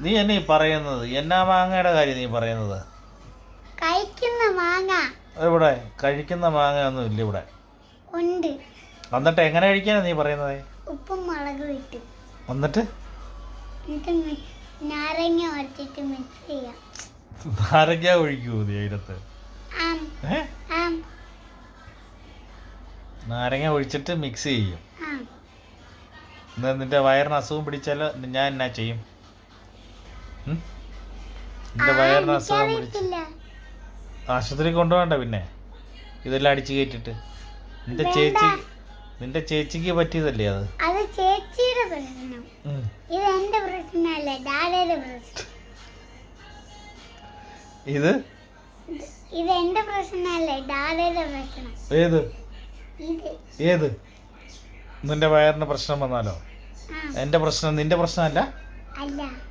നീ എന്നെ ഈ പറയുന്നത് എന്നാ മാങ്ങയുടെ കാര്യം നീ പറയുന്നത്? കഴിക്കുന്ന മാങ്ങ. ഇവിടെ കഴിക്കുന്ന മാങ്ങ ഒന്നും ഇല്ല ഇവിടെ. ഉണ്ട്. എന്നിട്ട് എങ്ങനെ കഴിക്കാനാ നീ പറയുന്നത്? ഉപ്പും മുളകും ഇട്ട്. എന്നിട്ട് നാരങ്ങ ഉടച്ചിട്ട് മിക്സ് ചെയ്യാം. നാരങ്ങ ഒഴിക്കൂ നീ അതിനകത്ത്? നാരങ്ങ ഒഴിച്ചിട്ട് മിക്സ് ചെയ്യും. നിന്റെ വയറിന് അസുഖം പിടിച്ചാലോ ഞാൻ എന്നാ ചെയ്യും? നിന്റെ വയറിന് അസുഖം പിടിച്ച ആശുപത്രി കൊണ്ടുപോകണ്ട പിന്നെ ഇതെല്ലാം അടിച്ചു കയറ്റിട്ട്? നിന്റെ ചേച്ചിക്ക് പറ്റിയതല്ലേ അത്? അത് ചേച്ചിയുടെ പ്രശ്നം. ഇത് എന്റെ പ്രശ്നമല്ല, ഡാഡയുടെ പ്രശ്നം. ഇത് എന്റെ പ്രശ്നമല്ല, ഡാഡയുടെ പ്രശ്നം. ഏത് നിന്റെ വയറിന് പ്രശ്നം വന്നാലോ? എന്റെ പ്രശ്നം നിന്റെ പ്രശ്നമല്ല. അല്ല.